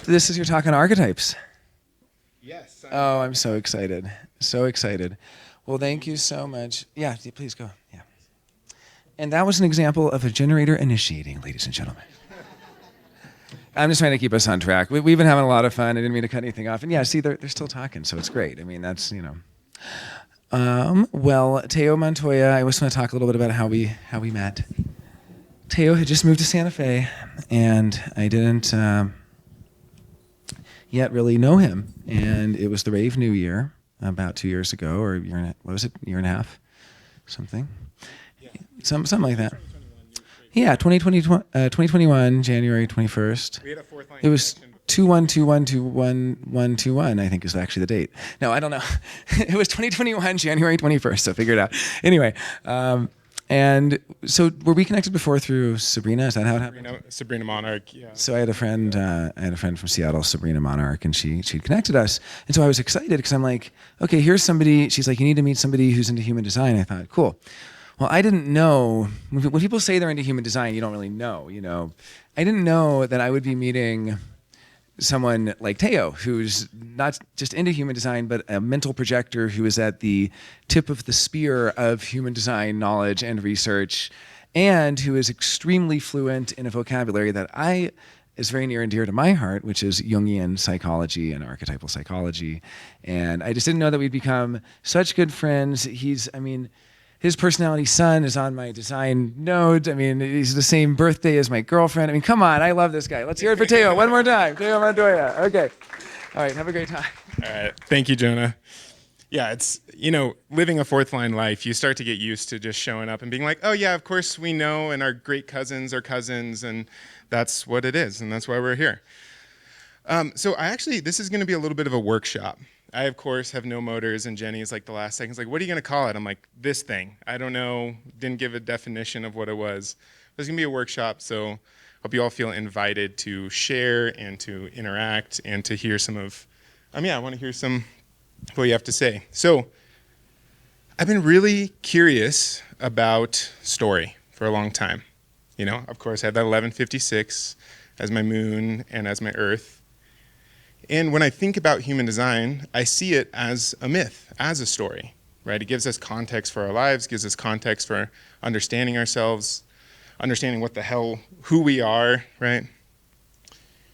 This is your talk on archetypes. Yes. Oh, I'm so excited. So excited. Well, thank you so much. Yeah, please go. Yeah. And that was an example of a generator initiating, ladies and gentlemen. I'm just trying to keep us on track. We've been having a lot of fun. I didn't mean to cut anything off. And yeah, see, they're still talking, so it's great. I mean, that's, you know. Well, Teo Montoya, I just want to talk a little bit about how we met. Teo had just moved to Santa Fe, and I didn't yet really know him. And it was the Rave New Year about 2 years ago, or what was it, year and a half, something, Yeah. something like that. Yeah, 2021, January 21st. We had a fourth line. It was 21212121, I think is actually the date. No, I don't know. It was 2021, January 21st, so figure it out. Anyway, and so were we connected before through Sabrina? Is that how it happened? Sabrina Monarch, yeah. So I had a friend from Seattle, Sabrina Monarch, and she'd connected us. And so I was excited because I'm like, okay, here's somebody. She's like, you need to meet somebody who's into human design. I thought, cool. Well, I didn't know, when people say they're into human design, you don't really know, you know. I didn't know that I would be meeting someone like Teo, who's not just into human design, but a mental projector who is at the tip of the spear of human design knowledge and research, and who is extremely fluent in a vocabulary that is very near and dear to my heart, which is Jungian psychology and archetypal psychology. And I just didn't know that we'd become such good friends. His personality sun is on my design node. I mean, he's the same birthday as my girlfriend. I mean, come on, I love this guy. Let's hear it for Teo one more time. Teo Montoya. Okay. All right, have a great time. All right. Thank you, Jonah. Yeah, it's, living a fourth line life, you start to get used to just showing up and being like, oh, yeah, of course we know, and our great cousins are cousins, and that's what it is, and that's why we're here. So this is going to be a little bit of a workshop. I, of course, have no motors, and Jenny is like the last second. It's like, what are you going to call it? I'm like, this thing. I don't know. Didn't give a definition of what it was. It's going to be a workshop, so hope you all feel invited to share and to interact and to hear some of, I want to hear some of what you have to say. So I've been really curious about story for a long time. Of course, I had that 1156 as my moon and as my earth. And when I think about human design, I see it as a myth, as a story, right? It gives us context for our lives, gives us context for understanding ourselves, understanding who we are, right?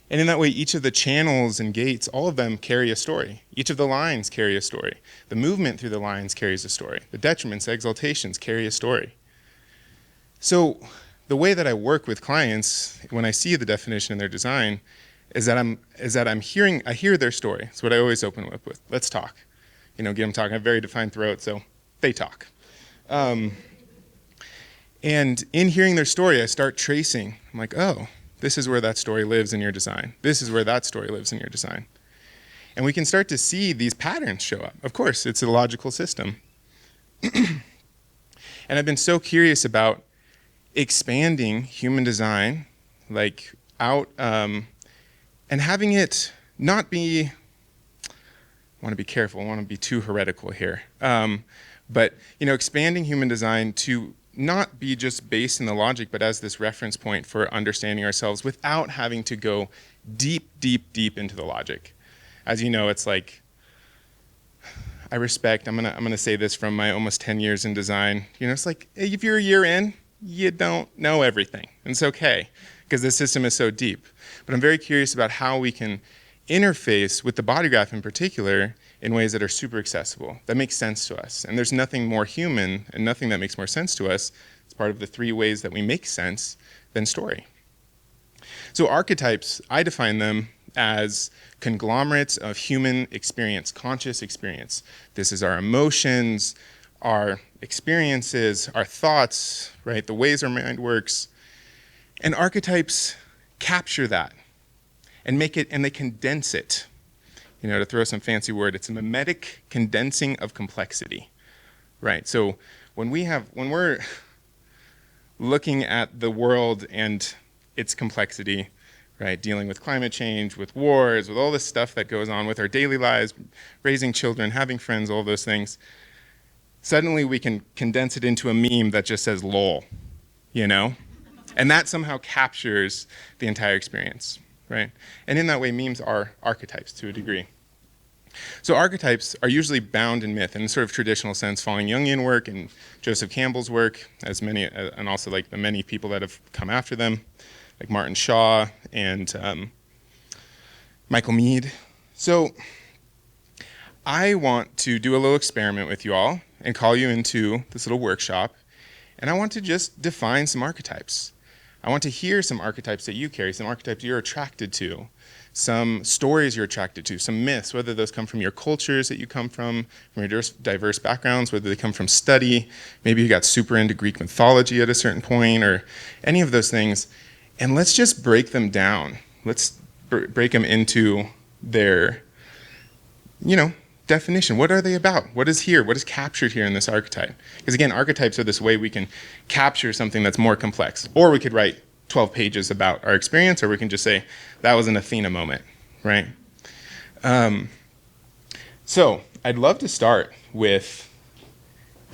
And in that way, each of the channels and gates, all of them carry a story. Each of the lines carry a story. The movement through the lines carries a story. The detriments, the exaltations carry a story. So the way that I work with clients, when I see the definition in their design, I hear their story. That's what I always open up with. Let's talk. Get them talking. I have a very defined throat, so they talk. And in hearing their story, I start tracing. I'm like, oh, this is where that story lives in your design. This is where that story lives in your design. And we can start to see these patterns show up. Of course, it's a logical system. And I've been so curious about expanding human design, out, and having it not be, I want to be careful, I want to be too heretical here. But expanding human design to not be just based in the logic, but as this reference point for understanding ourselves without having to go deep, deep, deep into the logic. As you know, it's like, I'm gonna say this from my almost 10 years in design. It's like, if you're a year in, you don't know everything. And it's okay, because the system is so deep. But I'm very curious about how we can interface with the Bodygraph in particular in ways that are super accessible, that make sense to us. And there's nothing more human and nothing that makes more sense to us. It's part of the 3 ways that we make sense than story. So archetypes, I define them as conglomerates of human experience, conscious experience. This is our emotions, our experiences, our thoughts, right? The ways our mind works. And archetypes capture that and make it, and they condense it. To throw some fancy word, it's a mimetic condensing of complexity, right? So when we're looking at the world and its complexity, right, dealing with climate change, with wars, with all this stuff that goes on with our daily lives, raising children, having friends, all those things, suddenly we can condense it into a meme that just says lol, And that somehow captures the entire experience. right? And in that way, memes are archetypes to a degree. So archetypes are usually bound in myth in a sort of traditional sense, following Jungian work and Joseph Campbell's work, as many, and also like the many people that have come after them, like Martin Shaw and Michael Mead. So I want to do a little experiment with you all and call you into this little workshop, and I want to just define some archetypes. I want to hear some archetypes that you carry, some archetypes you're attracted to, some stories you're attracted to, some myths, whether those come from your cultures that you come from your diverse backgrounds, whether they come from study, maybe you got super into Greek mythology at a certain point, or any of those things. And let's just break them down. Let's break them into their, definition. What are they about? What is here? What is captured here in this archetype? Because again, archetypes are this way we can capture something that's more complex. Or we could write 12 pages about our experience, or we can just say, that was an Athena moment, right? So I'd love to start with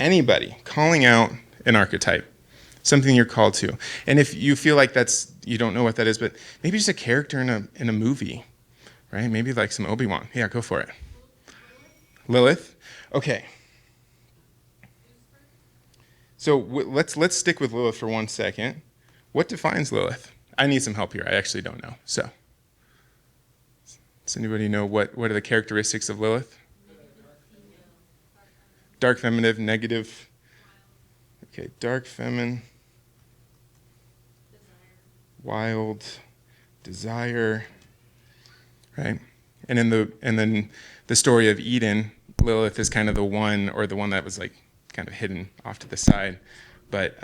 anybody calling out an archetype, something you're called to. And if you feel like you don't know what that is, but maybe just a character in a movie, right? Maybe like some Obi-Wan. Yeah, go for it. Lilith? Okay. So let's stick with Lilith for 1 second. What defines Lilith? I need some help here. I actually don't know. So, does anybody know what are the characteristics of Lilith? Dark feminine, negative. Okay, dark feminine. Wild, desire. Right? And then the story of Eden, Lilith is kind of the one that was like kind of hidden off to the side, but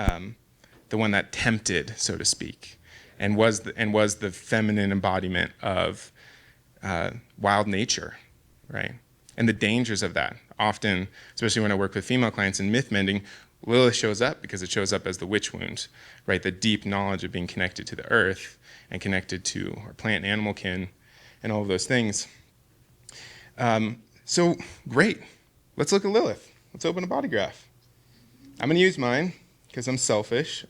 the one that tempted, so to speak, and was the feminine embodiment of wild nature, right? And the dangers of that. Often, especially when I work with female clients in myth mending, Lilith shows up because it shows up as the witch wound, right? The deep knowledge of being connected to the earth and connected to our plant and animal kin and all of those things. So great. Let's look at Lilith. Let's open a Bodygraph. I'm going to use mine because I'm selfish.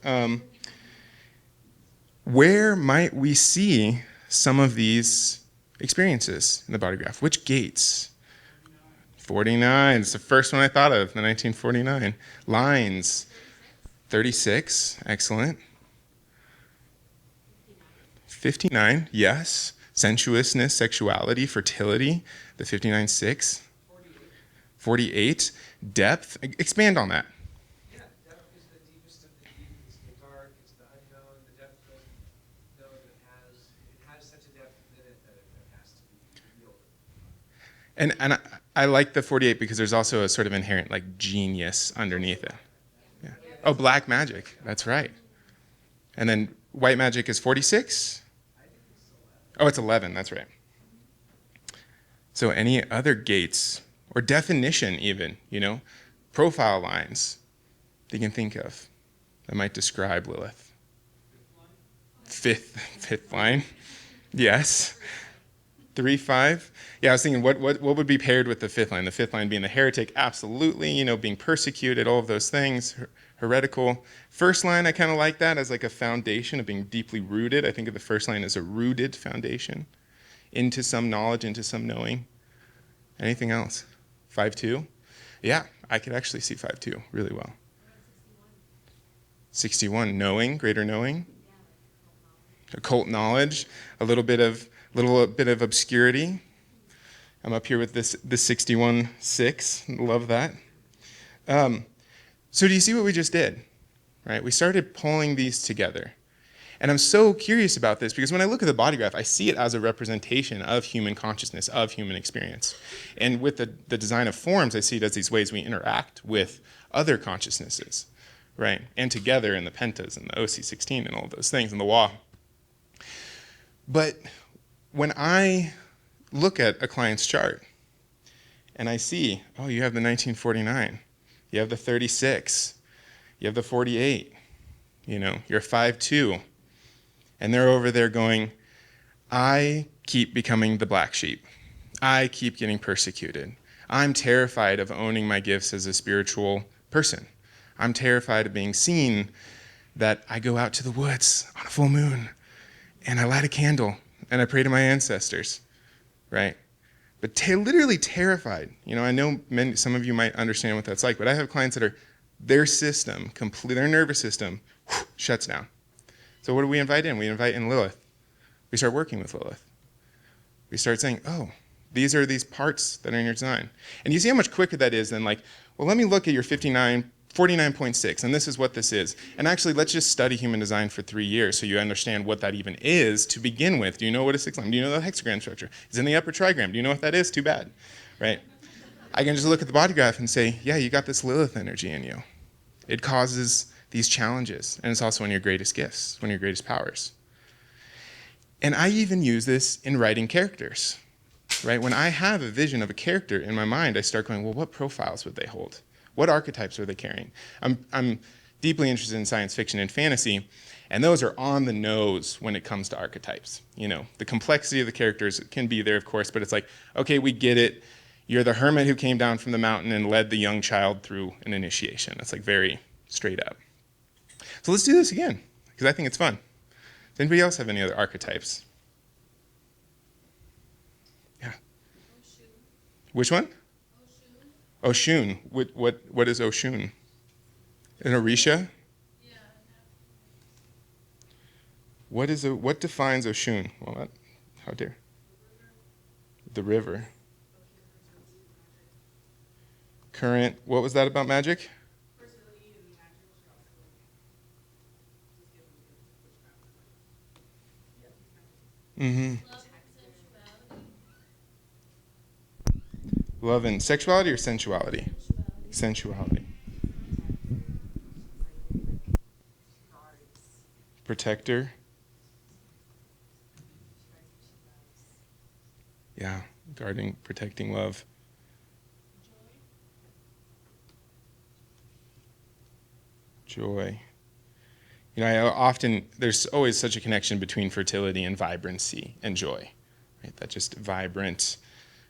Where might we see some of these experiences in the Bodygraph? Which gates? 49. It's the first one I thought of, the 1949. Lines. 36. Excellent. 59. Yes. Sensuousness, sexuality, fertility. The 59-6. 48. Depth. Expand on that. Yeah, depth is the deepest of the deep. It's the dark. It's the unknown. The depth doesn't know that it has such a depth within it that it has to be revealed. And I like the 48 because there's also a sort of inherent like genius underneath it. Yeah. Oh, black magic. That's right. And then white magic is 46? Oh, it's 11. That's right. So any other gates or definition even, profile lines that you can think of that might describe Lilith? Fifth line. Yes. 3-5. Yeah, I was thinking what would be paired with the fifth line? The fifth line being the heretic, absolutely, being persecuted, all of those things, heretical. First line, I kind of like that as like a foundation of being deeply rooted. I think of the first line as a rooted foundation into some knowledge, into some knowing. Anything else? 5-2? Yeah, I could actually see 5-2 really well. 61, knowing, greater knowing. Occult knowledge, a little bit of obscurity. I'm up here with this 61-6. Love that. So do you see what we just did? Right? We started pulling these together. And I'm so curious about this because when I look at the Bodygraph, I see it as a representation of human consciousness, of human experience. And with the design of forms, I see it as these ways we interact with other consciousnesses, right? And together in the pentas and the OC16 and all of those things and the WA. But when I look at a client's chart and I see, oh, you have the 1949, you have the 36, you have the 48, you're 5-2. And they're over there going, I keep becoming the black sheep. I keep getting persecuted. I'm terrified of owning my gifts as a spiritual person. I'm terrified of being seen that I go out to the woods on a full moon and I light a candle and I pray to my ancestors, right? But literally terrified. I know some of you might understand what that's like, but I have clients that are, their system, their nervous system, shuts down. So what do we invite in? We invite in Lilith. We start working with Lilith. We start saying, oh, these are these parts that are in your design. And you see how much quicker that is than like, well, let me look at your 49.6, and this is what this is. And actually, let's just study human design for 3 years so you understand what that even is to begin with. Do you know what a 6-line? Do you know the hexagram structure? It's in the upper trigram. Do you know what that is? Too bad, right? I can just look at the Bodygraph and say, yeah, you got this Lilith energy in you. It causes these challenges, and it's also one of your greatest gifts, one of your greatest powers. And I even use this in writing characters, right? When I have a vision of a character in my mind, I start going, well, what profiles would they hold? What archetypes are they carrying? I'm deeply interested in science fiction and fantasy, and those are on the nose when it comes to archetypes. The complexity of the characters can be there, of course, but it's like, okay, we get it. You're the hermit who came down from the mountain and led the young child through an initiation. It's like very straight up. So let's do this again, because I think it's fun. Does anybody else have any other archetypes? Yeah. Oshun. Which one? Oshun. Oshun. What is Oshun? An Orisha? Yeah. What defines Oshun? Well, how dare? The river. Current. What was that about magic? Fertility and magic. Mm-hmm. Love and sensuality. Love and sexuality or sensuality? Sensuality. Protector. Yeah, guarding, protecting love. Joy. There's always such a connection between fertility and vibrancy and joy, right? That just vibrant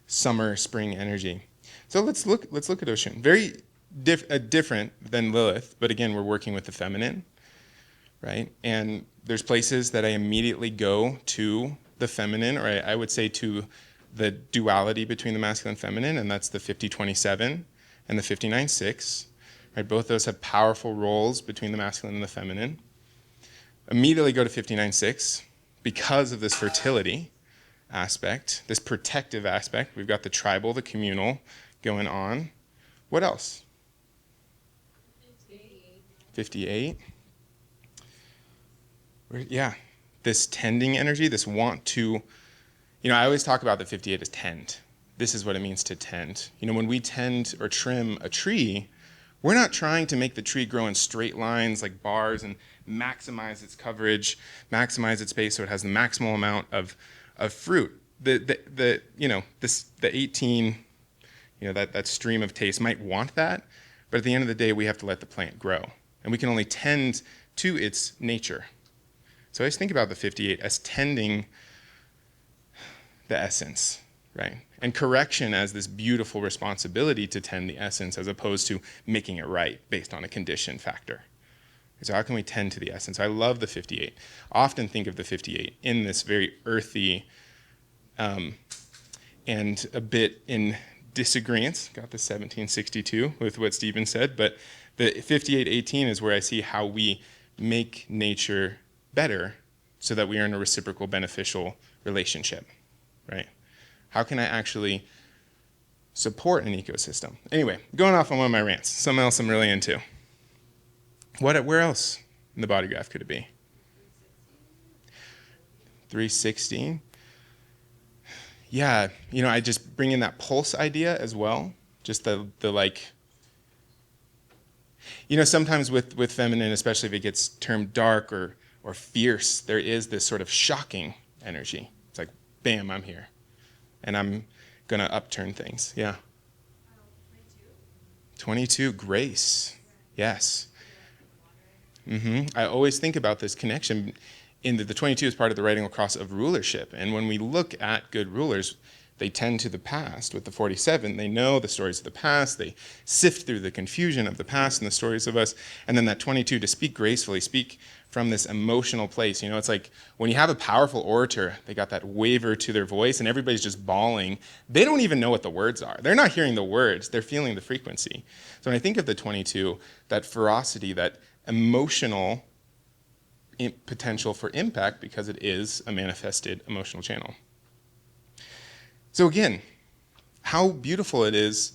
summer, spring energy. So let's look at Oshun. Very different than Lilith, but again, we're working with the feminine, right? And there's places that I immediately go to the feminine, or I would say to the duality between the masculine and feminine, and that's the 50-27 and the 59-6. Right, both those have powerful roles between the masculine and the feminine. Immediately go to 59-6 because of this fertility aspect, this protective aspect. We've got the tribal, the communal going on. What else? 58. Yeah, this tending energy, this want to, I always talk about the 58 as tend. This is what it means to tend. When we tend or trim a tree, we're not trying to make the tree grow in straight lines like bars and maximize its coverage, maximize its space so it has the maximal amount of fruit. The 18, that stream of taste might want that, but at the end of the day, we have to let the plant grow. And we can only tend to its nature. So I just think about the 58 as tending the essence, right? And correction as this beautiful responsibility to tend the essence as opposed to making it right based on a condition factor. So how can we tend to the essence? I love the 58. Often think of the 58 in this very earthy and a bit in disagreement, got the 1762 with what Stephen said, but the 58-18 is where I see how we make nature better so that we are in a reciprocal beneficial relationship, right? How can I actually support an ecosystem? Anyway, going off on one of my rants, something else I'm really into. Where else in the Bodygraph could it be? 316. Yeah, I just bring in that pulse idea as well. Just the sometimes with feminine, especially if it gets termed dark or fierce, there is this sort of shocking energy. It's like, bam, I'm here. And I'm going to upturn things. Yeah. 22, grace. Yes. I always think about this connection. The 22 is part of the writing across of rulership. And when we look at good rulers, they tend to the past. With the 47, they know the stories of the past. They sift through the confusion of the past and the stories of us. And then that 22, to speak gracefully, speak from this emotional place. It's like when you have a powerful orator, they got that waver to their voice and everybody's just bawling. They don't even know what the words are. They're not hearing the words. They're feeling the frequency. So when I think of the 22, that ferocity, that emotional potential for impact, because it is a manifested emotional channel. So again, how beautiful it is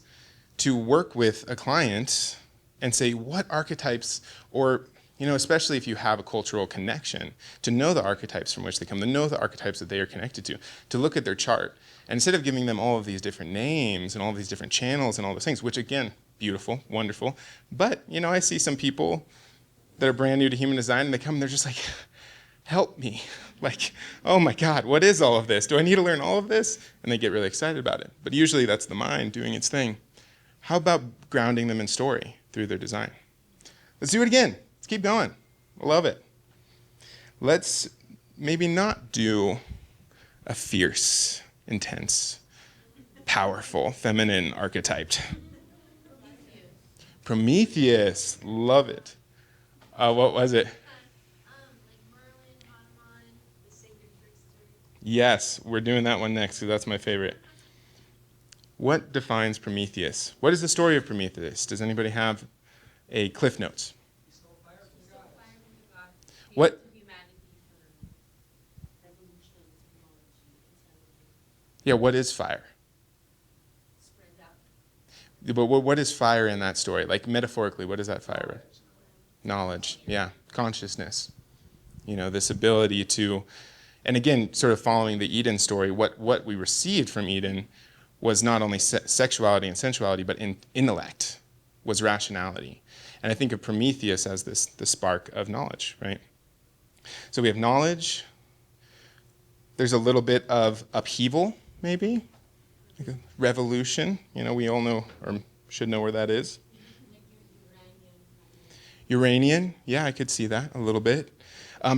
to work with a client and say what archetypes, or especially if you have a cultural connection, to know the archetypes from which they come, to know the archetypes that they are connected to look at their chart. And instead of giving them all of these different names and all of these different channels and all those things, which again, beautiful, wonderful, but I see some people that are brand new to human design and they come and they're just like, help me. Like, oh my God, what is all of this? Do I need to learn all of this? And they get really excited about it. But usually that's the mind doing its thing. How about grounding them in story through their design? Let's do it again. Let's keep going. I love it. Let's maybe not do a fierce, intense, powerful, feminine archetype. Prometheus. Love it. What was it? Like Merlin, Hanuman, the sacred trickster. Yes, we're doing that one next because that's my favorite. What defines Prometheus? What is the story of Prometheus? Does anybody have a Cliff Notes? He stole fire from the gods. Fire from the God. What? Humanity for evolution, technology, intelligence. Yeah, what is fire? Spread out. But what is fire in that story? Like metaphorically, what is that fire? Knowledge, yeah, consciousness. This ability to, and again, sort of following the Eden story, what we received from Eden was not only sexuality and sensuality, but intellect, was rationality. And I think of Prometheus as the spark of knowledge, right? So we have knowledge. There's a little bit of upheaval, maybe, like a revolution. We all know or should know where that is. Uranian, yeah, I could see that a little bit.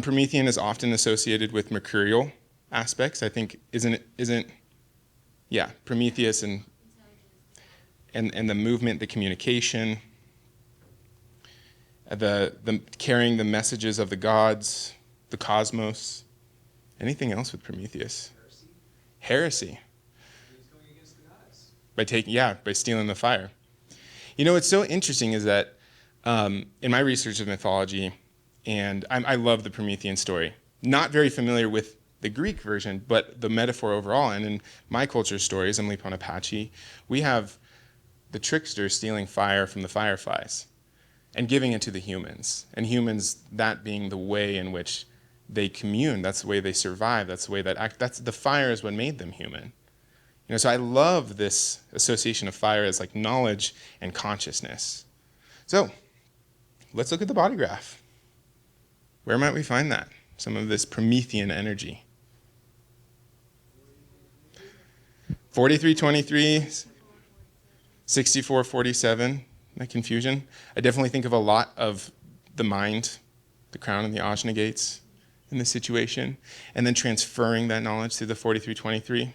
Promethean is often associated with mercurial aspects. I think isn't Prometheus and the movement, the communication, the carrying the messages of the gods, the cosmos. Anything else with Prometheus? Heresy. He's going against the gods. By stealing the fire. What's so interesting is that in my research of mythology, and I love the Promethean story. Not very familiar with the Greek version, but the metaphor overall. And in my culture stories, I'm Lipon Apache, we have the trickster stealing fire from the fireflies and giving it to the humans. And humans, that being the way in which they commune, that's the way they survive, that's the way that act. That's the fire is what made them human. So I love this association of fire as like knowledge and consciousness. So let's look at the Bodygraph. Where might we find that? Some of this Promethean energy. 4323, 6447, that confusion. I definitely think of a lot of the mind, the crown and the ajna gates in this situation, and then transferring that knowledge to the 4323.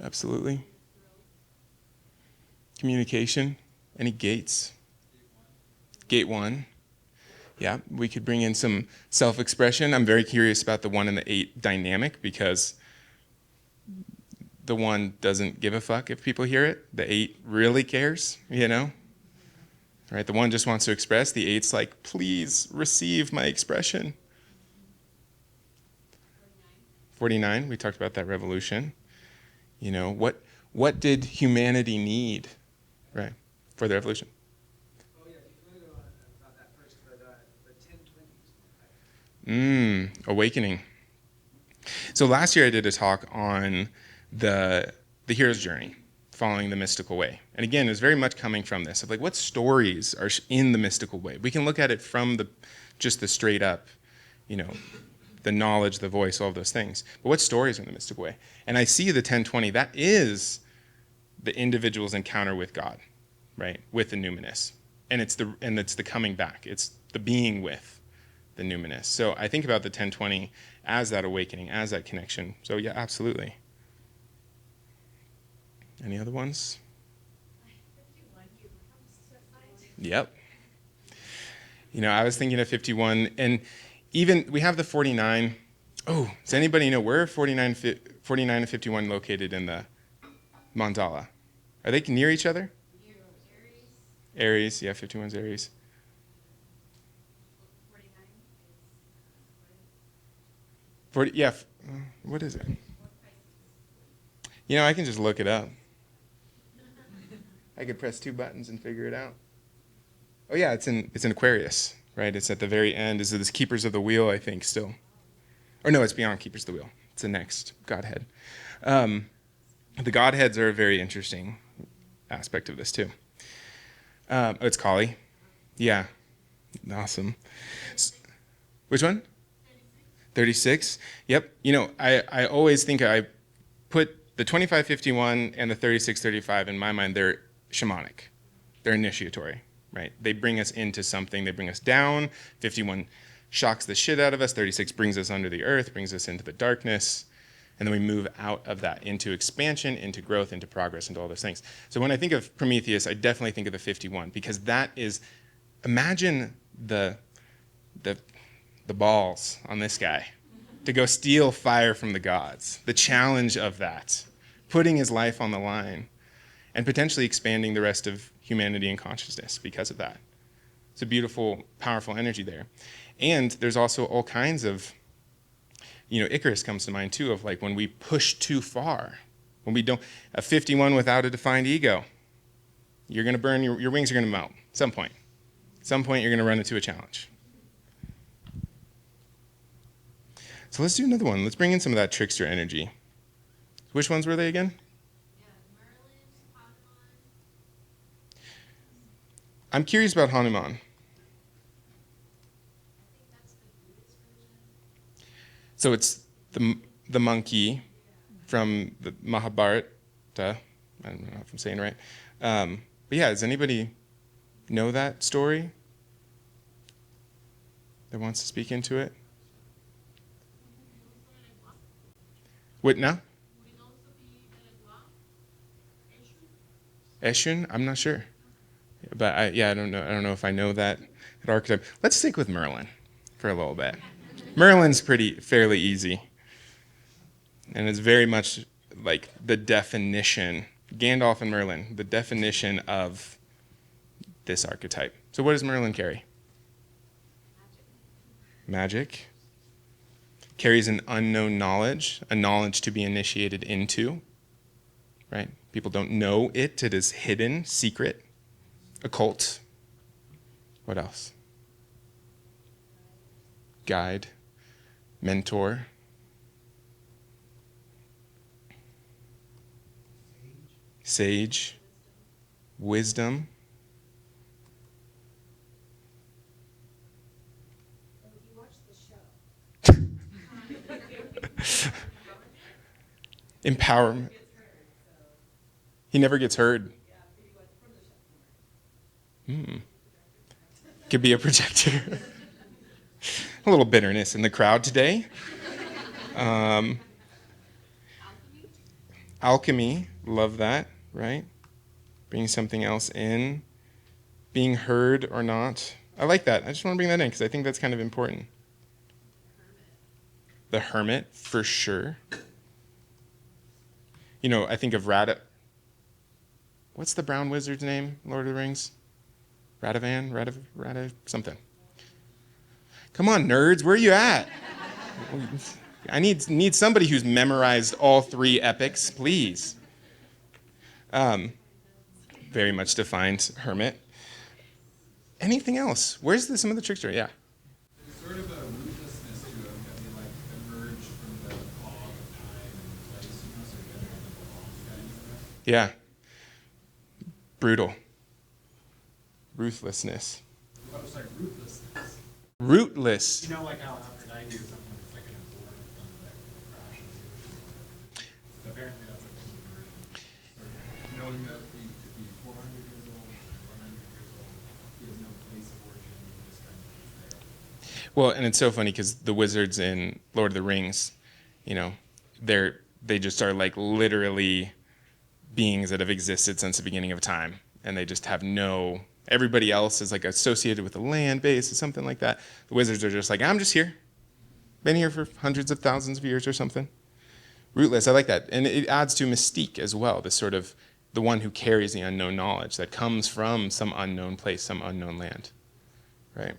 Absolutely. Communication, any gates? Gate 1. Yeah, we could bring in some self-expression. I'm very curious about the 1 and the 8 dynamic because the 1 doesn't give a fuck if people hear it. The 8 really cares, Right? The 1 just wants to express. The 8's like, please receive my expression. 49, we talked about that revolution. What did humanity need, right, for the revolution? Oh yeah, if you want to go on about that first, but the 1020s. Awakening. So last year I did a talk on the hero's journey, following the mystical way. And again, it was very much coming from this, of like what stories are in the mystical way. We can look at it from just the straight up, the knowledge, the voice, all of those things. But what stories are in the mystical way? And I see the 1020, that is the individual's encounter with God, right? With the numinous. And it's the coming back. It's the being with the numinous. So I think about the 1020 as that awakening, as that connection. So yeah, absolutely. Any other ones? 51, you become suicide. Yep. I was thinking of 51, and even we have the 49. Oh, does anybody know where 49 and 51 located in the mandala? Are they near each other? Aries. Aries, yeah, 51's Aries. 49 is 40, yeah, what is it? I can just look it up. I could press 2 buttons and figure it out. Oh yeah, it's in Aquarius, right? It's at the very end. Is it this Keepers of the Wheel, I think, still? Or no, it's beyond Keepers of the Wheel. It's the next Godhead. The Godheads are a very interesting aspect of this too. It's Kali. Yeah, awesome. Which one? 36. Yep. I always think I put the 2551 and the 3635 in my mind. They're shamanic. They're initiatory, right? They bring us into something. They bring us down. 51 shocks the shit out of us. 36 brings us under the earth, brings us into the darkness. And then we move out of that into expansion, into growth, into progress, into all those things. So when I think of Prometheus, I definitely think of the 51, because that is, imagine the balls on this guy to go steal fire from the gods, the challenge of that, putting his life on the line, and potentially expanding the rest of humanity and consciousness because of that. It's a beautiful, powerful energy there. And there's also all kinds of, Icarus comes to mind too, of like when we push too far, when we don't, a 51 without a defined ego, you're going to burn, your wings are going to melt at some point. At some point, you're going to run into a challenge. So let's do another one. Let's bring in some of that trickster energy. Which ones were they again? Yeah, Merlin, Hanuman. I'm curious about Hanuman. I think that's the Buddhist version. So it's the monkey from the Mahabharata. I don't know if I'm saying it right. But yeah, does anybody know that story that wants to speak into it? What now? Eshun? I'm not sure. But I don't know. I don't know if I know that archetype. Let's stick with Merlin for a little bit. Merlin's fairly easy. And it's very much like the definition, Gandalf and Merlin, the definition of this archetype. So what does Merlin carry? Magic. Carries an unknown knowledge, a knowledge to be initiated into, right? People don't know it. It is hidden, secret, occult. What else? Guide, mentor. Sage, wisdom. You watch the show. Empowerment. He never gets heard. Could be a projector. A little bitterness in the crowd today. Alchemy, love that, right? Bringing something else in. Being heard or not. I like that. I just want to bring that in because I think that's kind of important. The hermit, for sure. I think of what's the brown wizard's name, Lord of the Rings? Radav, something. Come on, nerds, where are you at? I need somebody who's memorized all 3 epics, please. Very much defined hermit. Anything else? Where's some of the trickster? Yeah. There's sort of a ruthlessness to him that they emerge from the fog of time and place, so they're on the belongs kind of stuff. Yeah. Brutal. Ruthlessness. Oh, sorry, ruthlessness. Rootless. How Aphrodite is someone that's an important from the crash of the so apparently that's a conversion. Knowing that he could be 400 years old, 100 years old, he has no place of origin, he just kind of is there. Well, and it's so funny because the wizards in Lord of the Rings, they just are literally beings that have existed since the beginning of time, and they just have no, everybody else is like associated with the land base or something like that. The wizards are just like, I'm just here. Been here for hundreds of thousands of years or something. Rootless, I like that. And it adds to mystique as well, this sort of the one who carries the unknown knowledge that comes from some unknown place, some unknown land, right?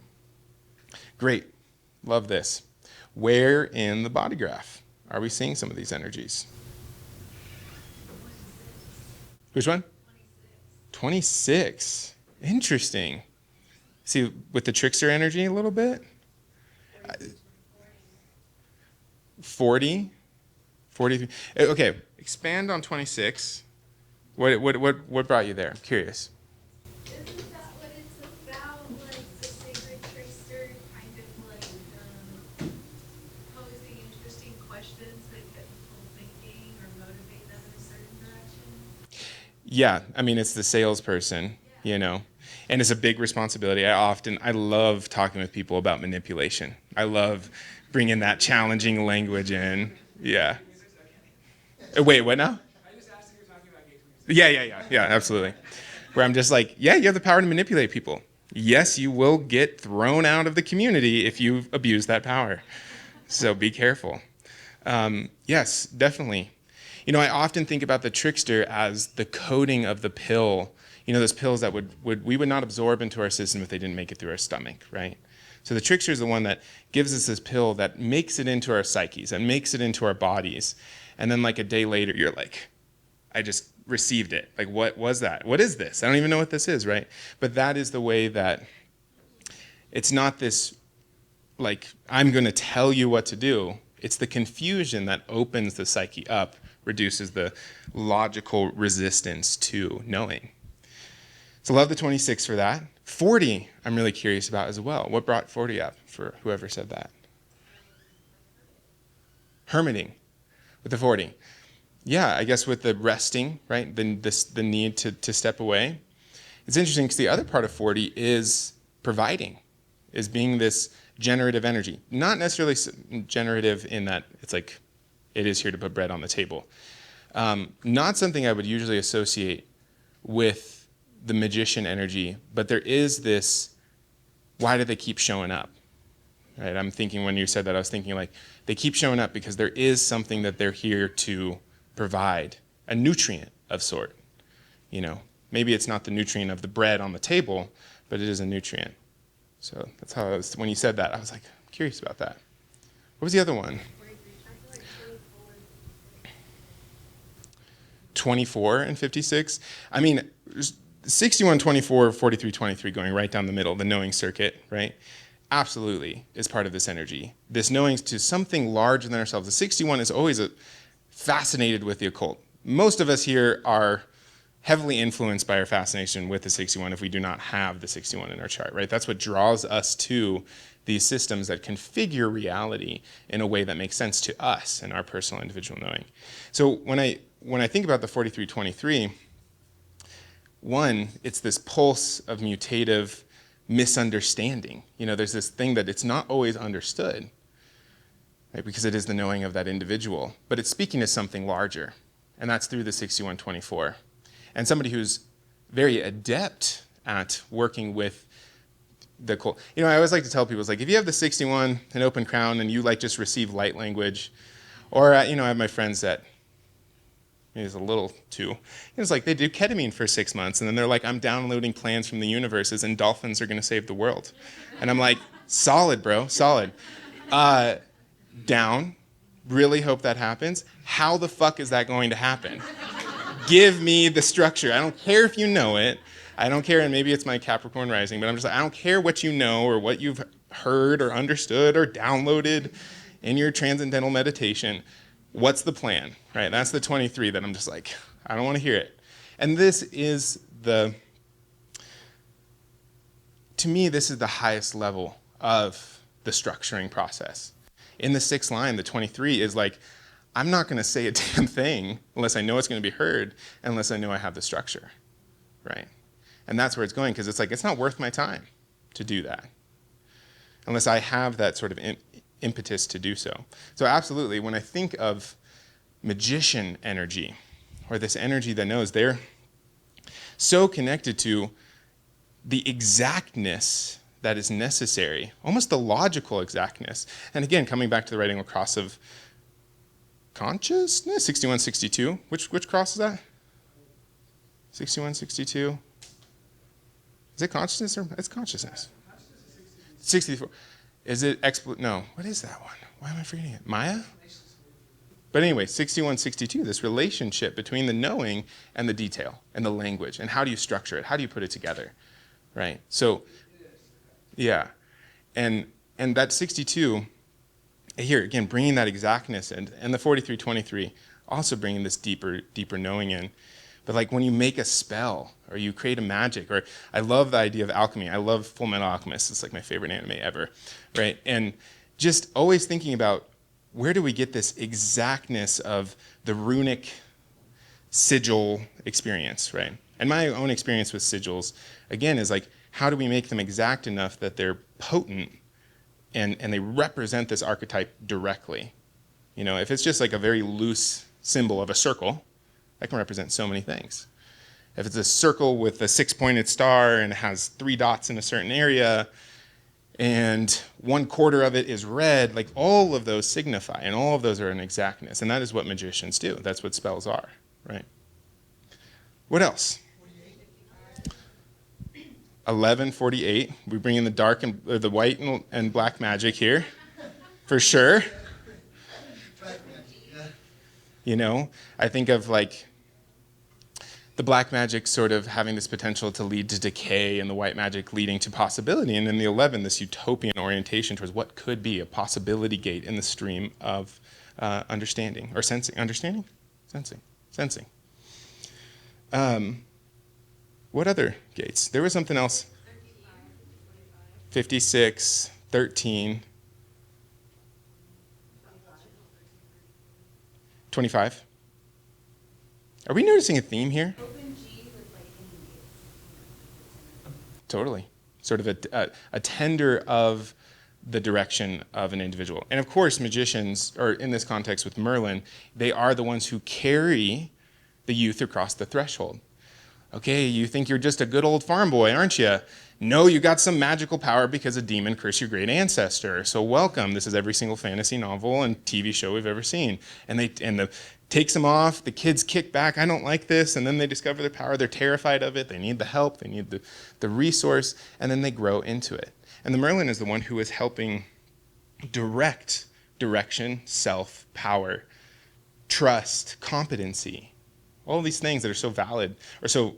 Great, love this. Where in the body graph are we seeing some of these energies? Which one? 26. Interesting. See, with the trickster energy a little bit? 40? 43. Okay, expand on 26. What brought you there? I'm curious. Isn't that what it's about? Like the sacred trickster kind of like posing interesting questions that get people thinking or motivate them in a certain direction? Yeah, I mean, it's the salesperson, you know, and it's a big responsibility. I love talking with people about manipulation. I love bringing that challenging language in. Yeah. Wait, what now? I just asked if you're talking about gate 26. Yeah, absolutely. Where I'm just like, yeah, you have the power to manipulate people. Yes, you will get thrown out of the community if you abuse that power. So be careful. Yes, definitely. You know, I often think about the trickster as the coating of the pill. You know, those pills that we would not absorb into our system if they didn't make it through our stomach, right? So the trickster is the one that gives us this pill that makes it into our psyches and makes it into our bodies. And then like a day later, you're like, I just received it. Like, what was that? What is this? I don't even know what this is, right? But that is the way that it's not this, like, I'm going to tell you what to do. It's the confusion that opens the psyche up, reduces the logical resistance to knowing. So love the 26 for that. 40, I'm really curious about as well. What brought 40 up for whoever said that? Hermiting with the 40. Yeah, I guess with the resting, right? The need to step away. It's interesting because the other part of 40 is providing, is being this generative energy. Not necessarily generative in that it's like, it is here to put bread on the table. Not something I would usually associate with the magician energy, but there is this, why do they keep showing up? Right? I'm thinking when you said that, I was thinking like, they keep showing up because there is something that they're here to provide, a nutrient of sort. You know, maybe it's not the nutrient of the bread on the table, but it is a nutrient. So that's how I was, when you said that, I was like, I'm curious about that. What was the other one? 24 and 56. I mean, 61, 24, 43, 23 going right down the middle, the knowing circuit, right? Absolutely is part of this energy. This knowing to something larger than ourselves. The 61 is always fascinated with the occult. Most of us here are heavily influenced by our fascination with the 61 if we do not have the 61 in our chart, right? That's what draws us to these systems that configure reality in a way that makes sense to us and our personal individual knowing. So when I think about the 4323, one, it's this pulse of mutative misunderstanding. You know, there's this thing that it's not always understood, right? Because it is the knowing of that individual, but it's speaking to something larger, and that's through the 6124. And somebody who's very adept at working with the cult. You know, I always like to tell people, it's like, if you have the 61, an open crown, and you like just receive light language, or, you know, I have my friends that, it's a little too. It's like they do ketamine for 6 months, and then they're like, I'm downloading plans from the universes, and dolphins are going to save the world. And I'm like, solid, bro, solid. Down. Really hope that happens. How the fuck is that going to happen? Give me the structure. I don't care if you know it. I don't care, and maybe it's my Capricorn rising, but I'm just like, I don't care what you know or what you've heard or understood or downloaded in your transcendental meditation. What's the plan, right? That's the 23 that I'm just like, I don't want to hear it. And this is to me, this is the highest level of the structuring process. In the 6th line, the 23 is like, I'm not going to say a damn thing unless I know it's going to be heard, unless I know I have the structure, right? And that's where it's going, because it's like, it's not worth my time to do that unless I have that sort of impetus to do so. So absolutely, when I think of magician energy, or this energy that knows, they're so connected to the exactness that is necessary, almost the logical exactness. And again, coming back to the writing across of consciousness, 6162. Which cross is that? 6162. Is it consciousness or it's consciousness? 64. Is it no? What is that one? Why am I forgetting it? Maya? But anyway, 6162. This relationship between the knowing and the detail and the language, and how do you structure it? How do you put it together? Right. So, yeah, and that 62. Here again, bringing that exactness in, and the 4323 also bringing this deeper knowing in. But like when you make a spell or you create a magic, or I love the idea of alchemy. I love Full Metal Alchemist. It's like my favorite anime ever, right? And just always thinking about where do we get this exactness of the runic sigil experience, right? And my own experience with sigils, again, is like how do we make them exact enough that they're potent and they represent this archetype directly? You know, if it's just like a very loose symbol of a circle, that can represent so many things. If it's a circle with a 6-pointed star and it has 3 dots in a certain area, and 1/4 of it is red, like all of those signify, and all of those are an exactness, and that is what magicians do. That's what spells are, right? What else? 1148. We bring in the dark and the white and black magic here, for sure. You know, I think of like the black magic sort of having this potential to lead to decay, and the white magic leading to possibility. And in the 11, this utopian orientation towards what could be a possibility gate in the stream of understanding or sensing. Understanding? Sensing. What other gates? There was something else. 56, 13, 25. Are we noticing a theme here? Open G with like hidden gates. Totally. Sort of a tender of the direction of an individual. And of course, magicians, or in this context with Merlin, they are the ones who carry the youth across the threshold. Okay, you think you're just a good old farm boy, aren't you? No, you got some magical power because a demon cursed your great ancestor. So welcome. This is every single fantasy novel and TV show we've ever seen. And the takes them off. The kids kick back. I don't like this. And then they discover their power. They're terrified of it. They need the help. They need the resource. And then they grow into it. And the Merlin is the one who is helping direct direction, self, power, trust, competency. All of these things that are so valid or so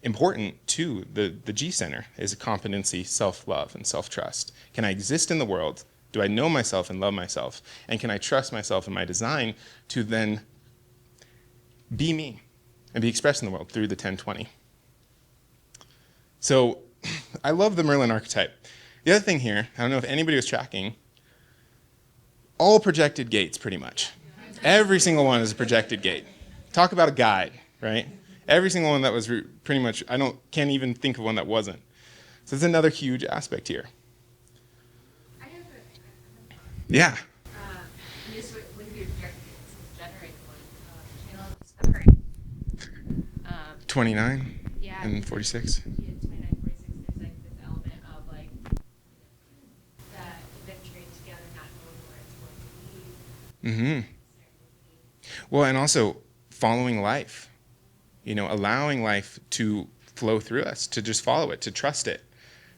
important to the G Center is competency, self-love, and self-trust. Can I exist in the world? Do I know myself and love myself? And can I trust myself and my design to then be me and be expressed in the world through the 1020? So I love the Merlin archetype. The other thing here, I don't know if anybody was tracking, all projected gates pretty much. Every single one is a projected gate. Talk about a guide, right? Every single one that was pretty much, can't even think of one that wasn't. So that's another huge aspect here. I have a Yeah. just with your generate one, channel discovery. 29 Yeah. and 46. Yeah, 29, 46, there's like this element of like that venturing together, not knowing where it's going to lead. Well, and also following life, allowing life to flow through us, to just follow it, to trust it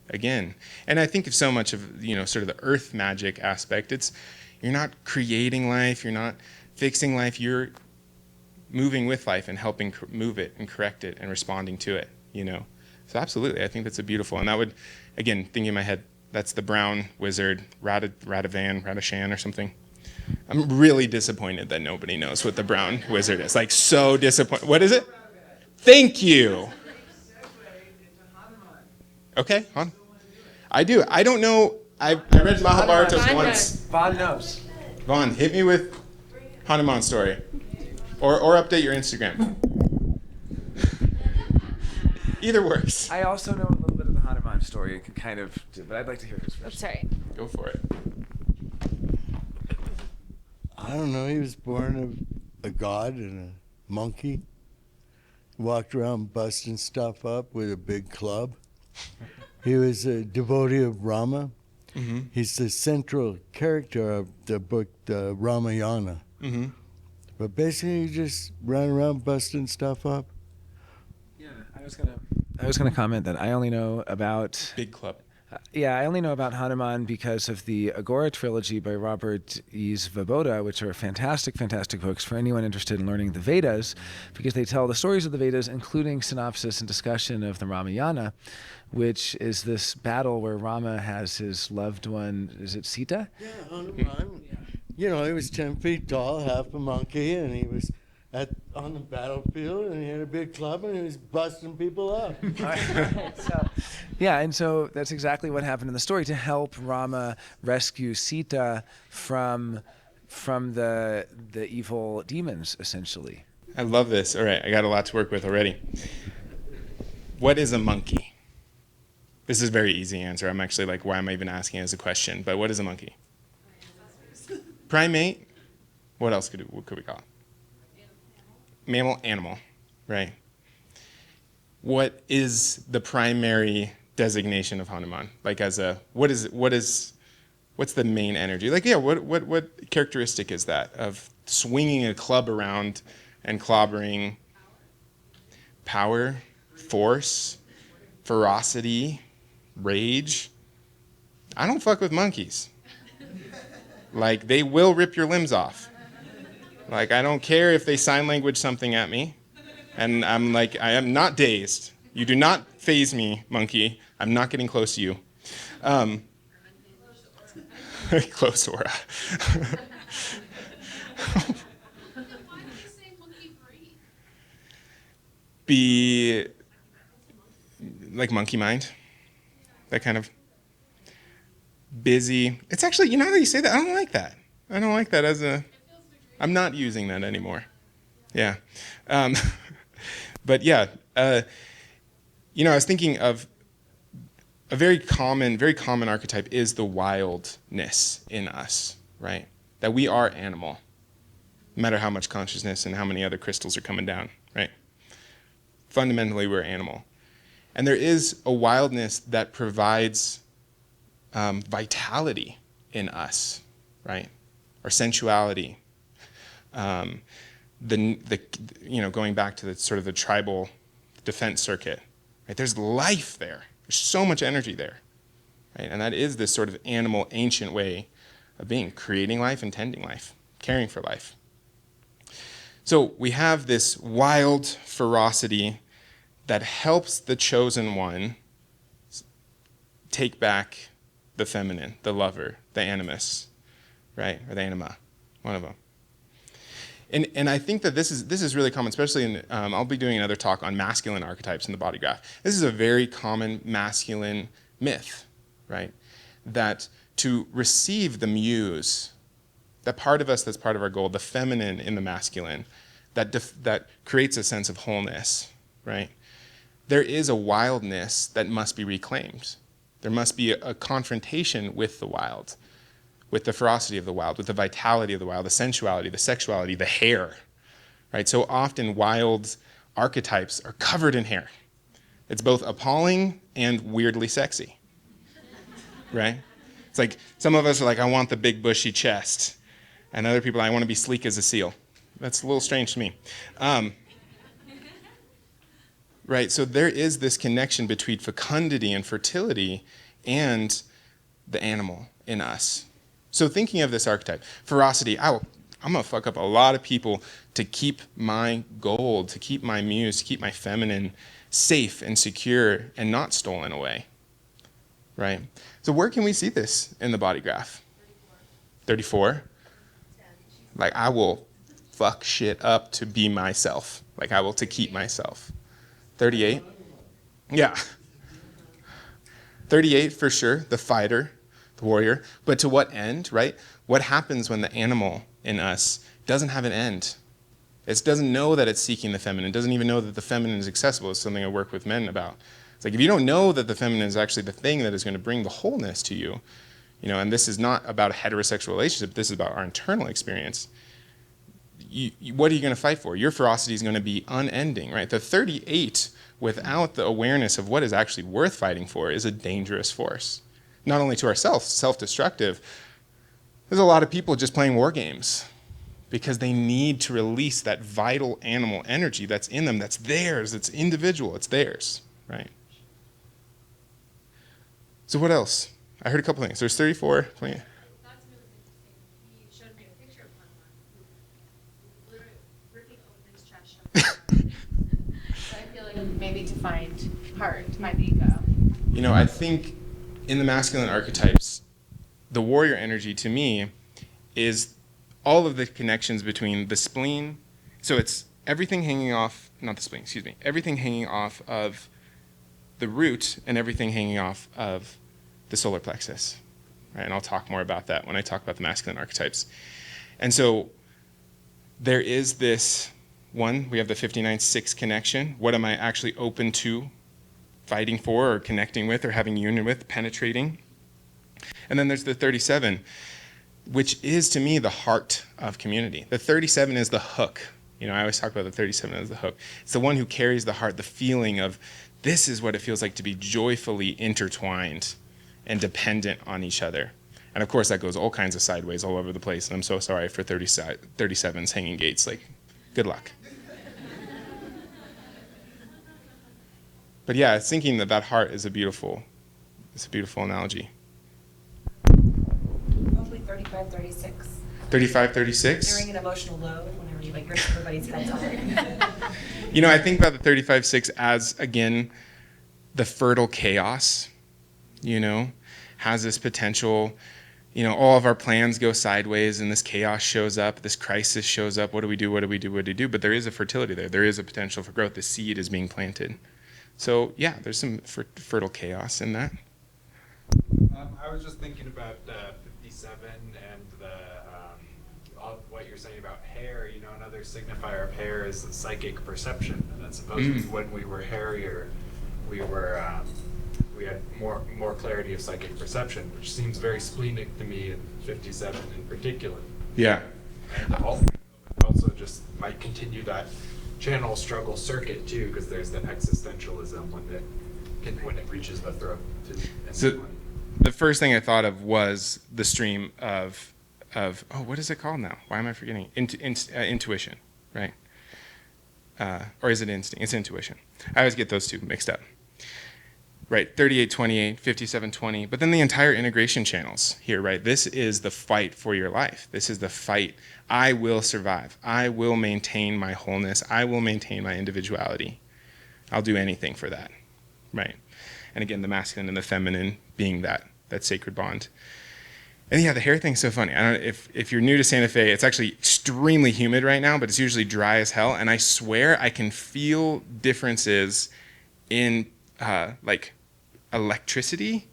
again. And I think of so much of, sort of the earth magic aspect, you're not creating life, you're not fixing life, you're moving with life and helping move it and correct it and responding to it, So absolutely, I think that's a beautiful, and that would, again, thinking in my head, that's the brown wizard, Radishan or something. I'm really disappointed that nobody knows what the brown wizard is. Like, so disappointed. What is it? Thank you. Okay, on. I do. I don't know. I read Mahabharata once. Vaughn knows. Vaughn, hit me with Hanuman story. Or update your Instagram. Either works. I also know a little bit of the Hanuman story, kind of, but I'd like to hear his first. Sorry. Go for it. I don't know. He was born a god in a monkey. Walked around busting stuff up with a big club. He was a devotee of Rama. Mm-hmm. He's the central character of the book, the Ramayana. Mm-hmm. But basically, he just ran around busting stuff up. Yeah, I was gonna comment that I only know about Big club. I only know about Hanuman because of the Agora trilogy by Robert E. Svoboda, which are fantastic, fantastic books for anyone interested in learning the Vedas, because they tell the stories of the Vedas, including synopsis and discussion of the Ramayana, which is this battle where Rama has his loved one, is it Sita? Yeah, Hanuman. You know, he was 10 feet tall, half a monkey, and he was on the battlefield, and he had a big club, and he was busting people up. And so that's exactly what happened in the story, to help Rama rescue Sita from the evil demons, essentially. I love this. All right, I got a lot to work with already. What is a monkey? This is a very easy answer. I'm actually like, why am I even asking it as a question? But what is a monkey? Primate. What else could we call it? Mammal, animal, right? What is the primary designation of Hanuman? Like what's the main energy? Like, yeah, what characteristic is that of swinging a club around and clobbering? Power, force, ferocity, rage. I don't fuck with monkeys. Like, they will rip your limbs off. Like, I don't care if they sign language something at me. And I'm like, I am not dazed. You do not faze me, monkey. I'm not getting close to you. Close aura. Why did you say monkey breed? Be like monkey mind. That kind of busy. It's actually, you know how you say that? I don't like that. I don't like that as a... I'm not using that anymore. Yeah. But yeah, I was thinking of a very common archetype is the wildness in us, right? That we are animal, no matter how much consciousness and how many other crystals are coming down, right? Fundamentally, we're animal. And there is a wildness that provides vitality in us, right? Our sensuality. Going back to the sort of the tribal defense circuit, right? There's life there. There's so much energy there, right? And that is this sort of animal, ancient way of being, creating life and tending life, caring for life. So we have this wild ferocity that helps the chosen one take back the feminine, the lover, the animus, right? Or the anima, one of them. And I think that this is really common, especially in, I'll be doing another talk on masculine archetypes in the Bodygraph. This is a very common masculine myth, right? That to receive the muse, that part of us that's part of our goal, the feminine in the masculine, that creates a sense of wholeness, right? There is a wildness that must be reclaimed. There must be a confrontation with the wild, with the ferocity of the wild, with the vitality of the wild, the sensuality, the sexuality, the hair, right? So often wild archetypes are covered in hair. It's both appalling and weirdly sexy, right? It's like some of us are like, I want the big bushy chest, and other people, I want to be sleek as a seal. That's a little strange to me. Right, so there is this connection between fecundity and fertility and the animal in us. So thinking of this archetype, ferocity, I'm going to fuck up a lot of people to keep my gold, to keep my muse, to keep my feminine safe and secure and not stolen away, right? So where can we see this in the Bodygraph? 34? Like, I will fuck shit up to be myself. Like, I will to keep myself. 38? Yeah. 38 for sure, the fighter, the warrior. But to what end, right? What happens when the animal in us doesn't have an end? It doesn't know that it's seeking the feminine. It doesn't even know that the feminine is accessible. It's something I work with men about. It's like, if you don't know that the feminine is actually the thing that is going to bring the wholeness to you, and this is not about a heterosexual relationship, this is about our internal experience, what are you going to fight for? Your ferocity is going to be unending, right? The 38, without the awareness of what is actually worth fighting for, is a dangerous force. Not only to ourselves, self-destructive. There's a lot of people just playing war games because they need to release that vital animal energy that's in them, that's theirs, it's individual, it's theirs, right? So what else? I heard a couple things. There's 34, 20. That's really interesting. He showed me a picture of Hanuman, who literally ripping open his chest. So I feel like maybe to find heart, my ego. You know, I think in the masculine archetypes, the warrior energy to me is all of the connections between the spleen. So it's everything hanging off, not the spleen, excuse me, everything hanging off of the root and everything hanging off of the solar plexus. Right? And I'll talk more about that when I talk about the masculine archetypes. And so there is this one, we have the 59-6 connection. What am I actually open to fighting for or connecting with or having union with, penetrating? And then there's the 37, which is to me the heart of community. The 37 is the hook. You know, I always talk about the 37 as the hook. It's the one who carries the heart, the feeling of this is what it feels like to be joyfully intertwined and dependent on each other. And of course that goes all kinds of sideways all over the place. And I'm so sorry for 37's hanging gates. Like, good luck. But yeah, thinking that that heart is a beautiful analogy. Hopefully 35, 36. 35, 36? During an emotional load, whenever you like rip everybody's heads off. You know, I think about the 35-6 as, again, the fertile chaos, you know, has this potential, you know, all of our plans go sideways and this chaos shows up, this crisis shows up. What do we do? What do we do? What do we do? But there is a fertility there. There is a potential for growth. The seed is being planted. So, yeah, there's some fertile chaos in that. I was just thinking about 57 and all what you're saying about hair. You know, another signifier of hair is the psychic perception. And that supposedly when we were hairier, we had more clarity of psychic perception, which seems very splenic to me in 57 in particular. Yeah. And also just might continue that channel struggle circuit too, because there's the existentialism when it reaches the throat. So the first thing I thought of was the stream of what is it called now? Why am I forgetting? Intuition, right? Or is it instinct? It's intuition. I always get those two mixed up. Right, 38-28, 57-20, but then the entire integration channels here, right? This is the fight for your life. This is the fight. I will survive. I will maintain my wholeness. I will maintain my individuality. I'll do anything for that, right? And again, the masculine and the feminine being that sacred bond. And yeah, the hair thing's so funny. I don't know if you're new to Santa Fe, it's actually extremely humid right now, but it's usually dry as hell. And I swear I can feel differences in like electricity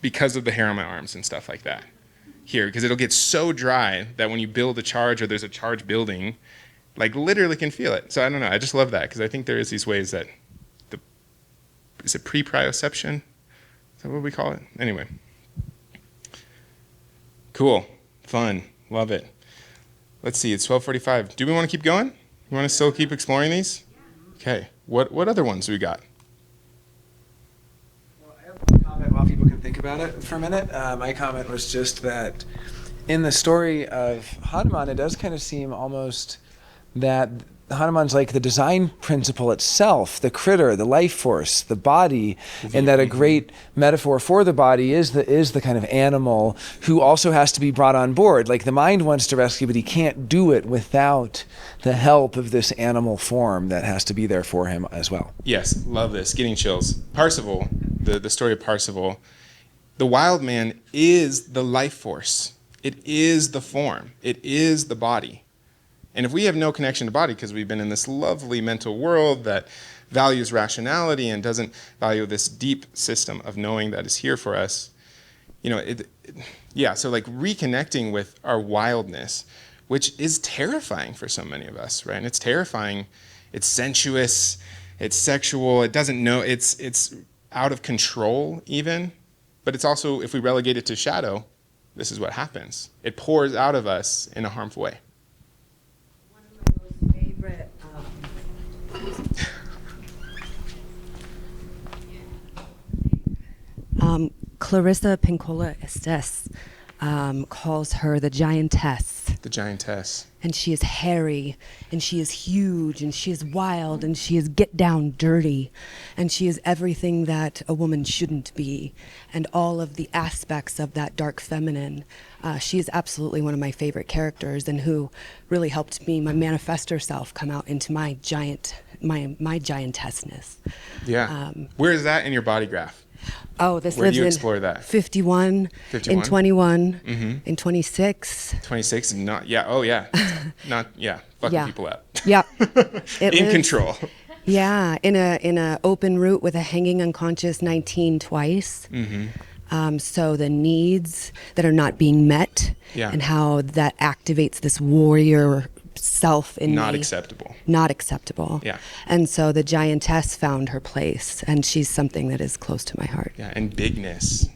because of the hair on my arms and stuff like that here, because it'll get so dry that when you build a charge or there's a charge building, like literally can feel it. So I don't know, I just love that because I think there is these ways that is it pre-prioception? Is that what we call it? Anyway. Cool, fun, love it. Let's see, it's 12:45. Do we want to keep going? You want to still keep exploring these? Okay, what other ones do we got? Comment while people can think about it for a minute. My comment was just that in the story of Hanuman, it does kind of seem almost that Hanuman's like the design principle itself, the critter, the life force, the body, and that a great metaphor for the body is the kind of animal who also has to be brought on board. Like the mind wants to rescue, but he can't do it without the help of this animal form that has to be there for him as well. Yes, love this. Getting chills. Parsifal, the story of Parsifal. The wild man is the life force. It is the form. It is the body. And if we have no connection to body because we've been in this lovely mental world that values rationality and doesn't value this deep system of knowing that is here for us, you know, so like reconnecting with our wildness, which is terrifying for so many of us, right? And it's terrifying, it's sensuous, it's sexual, it doesn't know, it's out of control even, but it's also, if we relegate it to shadow, this is what happens. It pours out of us in a harmful way. One of Clarissa Pinkola Estes calls her the giantess. The giantess. And she is hairy, and she is huge, and she is wild, and she is get down dirty, and she is everything that a woman shouldn't be, and all of the aspects of that dark feminine. She is absolutely one of my favorite characters, and who really helped me, my manifestor self, come out into my giantessness. Yeah. Where is that in your body graph? Oh, this Where do lives you in explore that? 51, 51? in 21, Mhm. in 26. 26 and not, yeah, oh yeah. Not, yeah, fucking Yeah. people up. Yeah. It In lives- control. Yeah, in a open route with a hanging unconscious 19 twice. So the needs that are not being met, Yeah. and how that activates this warrior self in Not me. acceptable. Not acceptable. Yeah. And so the giantess found her place, and she's something that is close to my heart. Yeah, and bigness.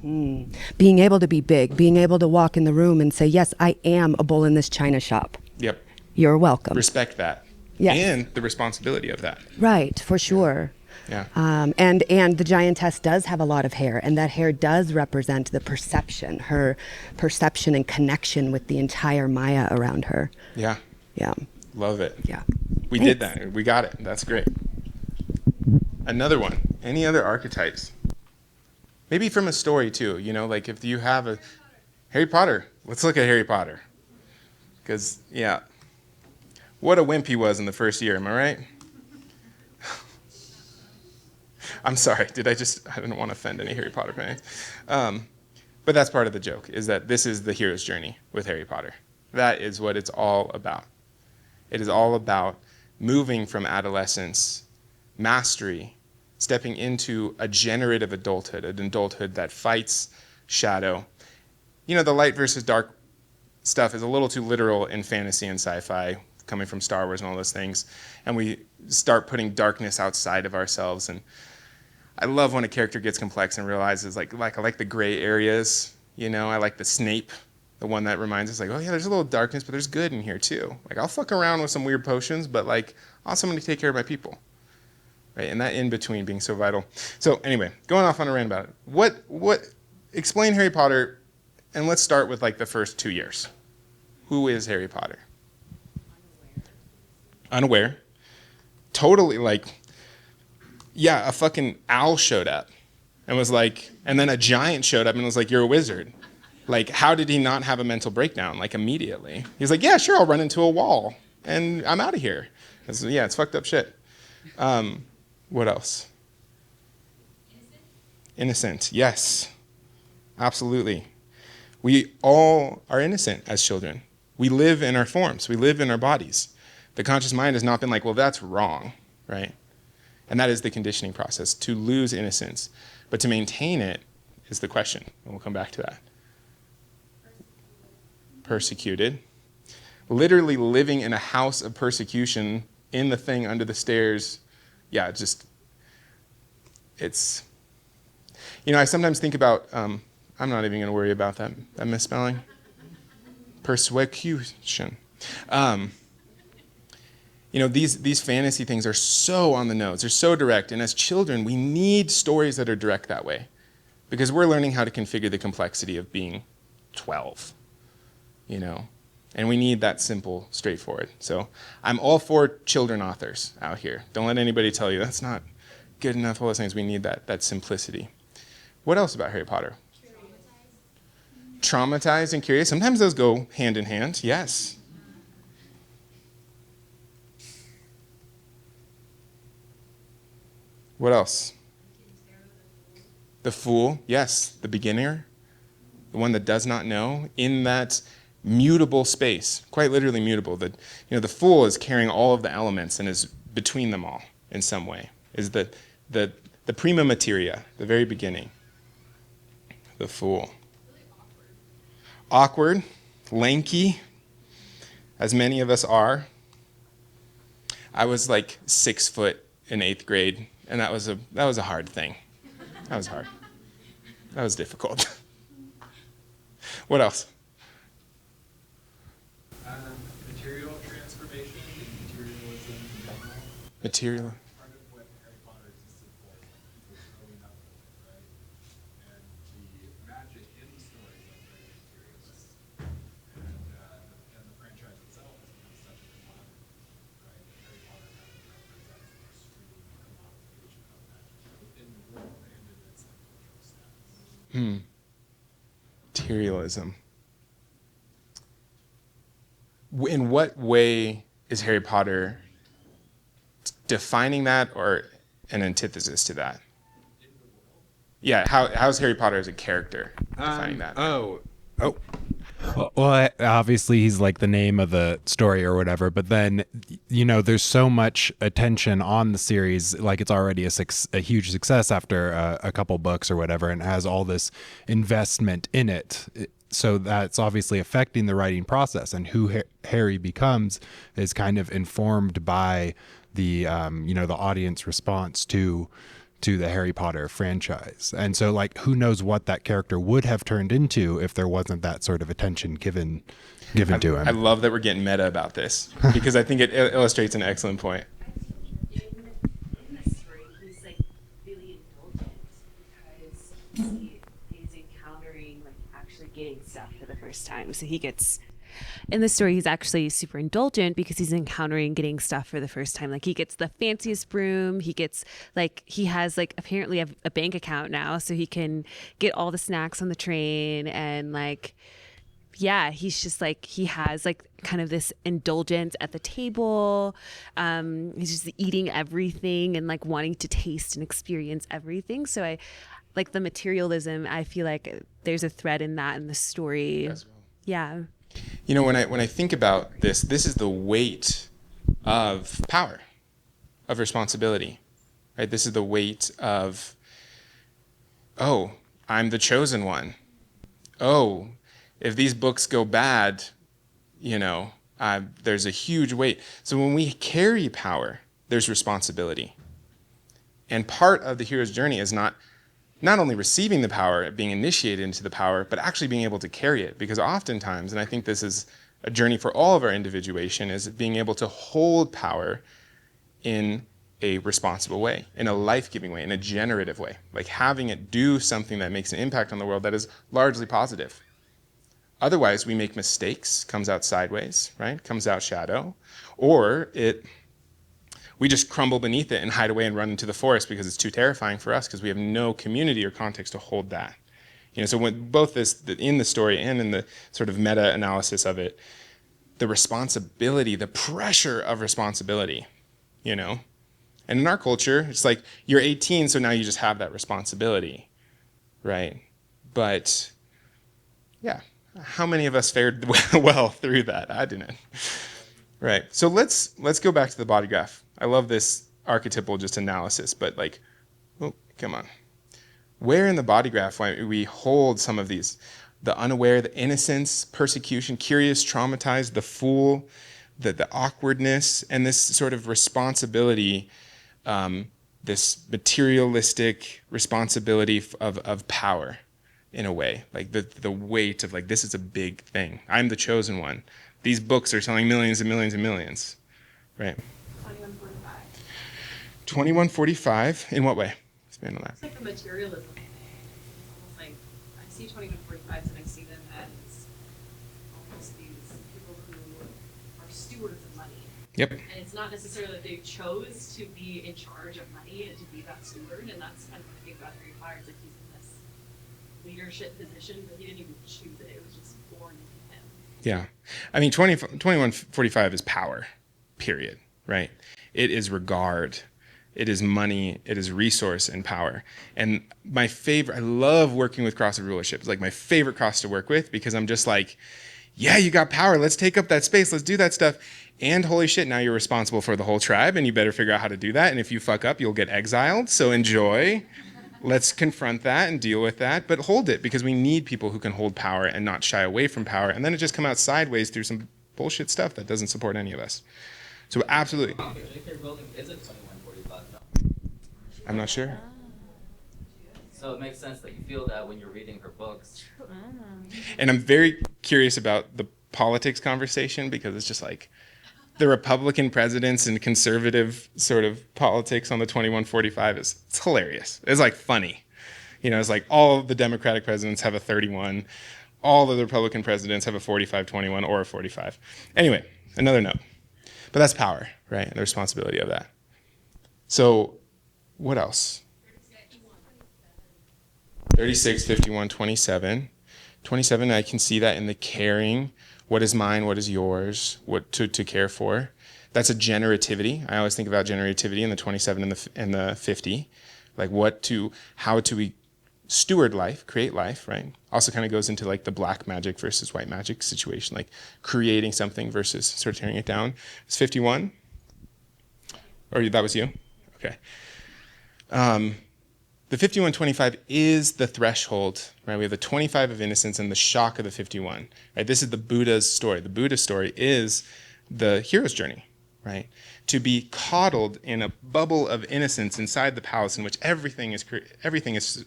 Being able to be big, being able to walk in the room and say, yes, I am a bull in this china shop. Yep. You're welcome. Respect that. Yes. And the responsibility of that. Right, for sure. Yeah. And the giantess does have a lot of hair, and that hair does represent the perception, her perception and connection with the entire Maya around her. Yeah. Yeah, Love it. yeah. We did that. We got it. That's great. Another one. Any other archetypes? Maybe from a story too. You know, like if you have a Harry Potter. Let's look at Harry Potter. Because, yeah. What a wimp he was in the first year. Am I right? I'm sorry. I didn't want to offend any Harry Potter fans. But that's part of the joke, is that this is the hero's journey with Harry Potter. That is what it's all about. It is all about moving from adolescence, mastery, stepping into a generative adulthood, an adulthood that fights shadow. You know, the light versus dark stuff is a little too literal in fantasy and sci-fi, coming from Star Wars and all those things. And we start putting darkness outside of ourselves. And I love when a character gets complex and realizes, like I like the gray areas. You know, I like the Snape. The one that reminds us, like, oh yeah, there's a little darkness, but there's good in here too. Like, I'll fuck around with some weird potions, but like, also I'm gonna take care of my people, right? And that in between being so vital. So anyway, going off on a rant about it. What? Explain Harry Potter, and let's start with like the first 2 years. Who is Harry Potter? Unaware. Totally like, yeah, a fucking owl showed up, and was like, and then a giant showed up and was like, you're a wizard. Like, how did he not have a mental breakdown, like, immediately? He's like, yeah, sure, I'll run into a wall, and I'm out of here. Yeah, it's fucked up shit. What else? Innocent, yes. Absolutely. We all are innocent as children. We live in our forms. We live in our bodies. The conscious mind has not been like, well, that's wrong, right? And that is the conditioning process, to lose innocence. But to maintain it is the question, and we'll come back to that. Persecuted. Literally living in a house of persecution in the thing under the stairs. Yeah, it's, you know, I sometimes think about, I'm not even going to worry about that misspelling. Persecution. You know, these fantasy things are so on the nose. They're so direct. And as children, we need stories that are direct that way, because we're learning how to configure the complexity of being 12. You know, and we need that simple, straightforward. So I'm all for children authors out here. Don't let anybody tell you that's not good enough. All those things, we need that simplicity. What else about Harry Potter? Traumatized and curious. Sometimes those go hand in hand, yes. What else? The fool, yes. The beginner, the one that does not know, in that mutable space, quite literally mutable. The fool is carrying all of the elements and is between them all in some way. Is the prima materia, the very beginning. The fool. Awkward, lanky, as many of us are. I was like 6 foot in 8th grade, and that was a hard thing. That was hard. That was difficult. What else? Material transformation and materialism in general. Material. Part of what Harry Potter existed for was growing up, right? And Materialism. In what way is Harry Potter defining that or an antithesis to that? Yeah, how's Harry Potter as a character defining that? Oh. Well, obviously he's like the name of the story or whatever, but then, there's so much attention on the series, like it's already a huge success after a couple books or whatever, and has all this investment in it. So that's obviously affecting the writing process, and who Harry becomes is kind of informed by the, the audience response to the Harry Potter franchise. And so, like, who knows what that character would have turned into if there wasn't that sort of attention given to him. I love that we're getting meta about this because I think it illustrates an excellent point. In the story, he's like really indulgent because he's encountering like actually getting stuff for the first time. So he gets in the story, he's actually super indulgent because he's encountering getting stuff for the first time. Like he gets the fanciest broom. He gets he has apparently a bank account now, so he can get all the snacks on the train. And he's just he has kind of this indulgence at the table. He's just eating everything and wanting to taste and experience everything. So I like the materialism. I feel like there's a thread in that in the story. As well. Yeah. When I think about this is the weight of power, of responsibility, right? This is the weight of, oh, I'm the chosen one. Oh, if these books go bad, there's a huge weight. So when we carry power, there's responsibility. And part of the hero's journey is not only receiving the power, being initiated into the power, but actually being able to carry it. Because oftentimes, and I think this is a journey for all of our individuation, is being able to hold power in a responsible way, in a life-giving way, in a generative way. Like having it do something that makes an impact on the world that is largely positive. Otherwise, we make mistakes, comes out sideways, right? Comes out shadow. Or we just crumble beneath it and hide away and run into the forest because it's too terrifying for us because we have no community or context to hold that. So when both in the story and in the sort of meta-analysis of it, the responsibility, the pressure of responsibility, And in our culture, it's like you're 18, so now you just have that responsibility, right? But yeah, how many of us fared well through that? I didn't. Right. So let's go back to the Bodygraph. I love this archetypal just analysis, but come on. Where in the Bodygraph why we hold some of these, the unaware, the innocence, persecution, curious, traumatized, the fool, the awkwardness, and this sort of responsibility, this materialistic responsibility of power in a way, the weight of this is a big thing. I'm the chosen one. These books are selling millions and millions and millions, right? 2145. 2145, in what way? Expand on that. It's like the materialism. Almost like I see 2145s and I see them as almost these people who are stewards of money. Yep. And it's not necessarily that they chose to be in charge of money and to be that steward. And that's kind of what I think about Harry Potter. It's like he's in this leadership position, but he didn't even choose it. It was just born into him. Yeah. I mean, 2145 is power, period, right? It is regard. It is money. It is resource and power. And I love working with cross of rulership. It's my favorite cross to work with because I'm just yeah, you got power. Let's take up that space. Let's do that stuff. And holy shit, now you're responsible for the whole tribe and you better figure out how to do that. And if you fuck up, you'll get exiled. So enjoy. Let's confront that and deal with that, but hold it because we need people who can hold power and not shy away from power. And then it just come out sideways through some bullshit stuff that doesn't support any of us. So absolutely. J.K. Rowling isn't 2145 now. I'm not sure. So it makes sense that you feel that when you're reading her books. And I'm very curious about the politics conversation because it's just the Republican presidents and conservative sort of politics on the 2145 it's hilarious. It's funny. It's all of the Democratic presidents have a 31. All of the Republican presidents have a 45-21 or a 45. Anyway, another note. But that's power, right? And the responsibility of that. So what else? 36, 51, 27. 27, I can see that in the caring. What is mine? What is yours? What to care for? That's a generativity. I always think about generativity in the 27 and the 50. Like how to we steward life, create life, right? Also kind of goes into like the black magic versus white magic situation, like creating something versus sort of tearing it down. It's 51? Or that was you? Okay. The 51-25 is the threshold, right? We have the 25 of innocence and the shock of the 51, right? This is the Buddha's story. The Buddha's story is the hero's journey, right? To be coddled in a bubble of innocence inside the palace in which everything is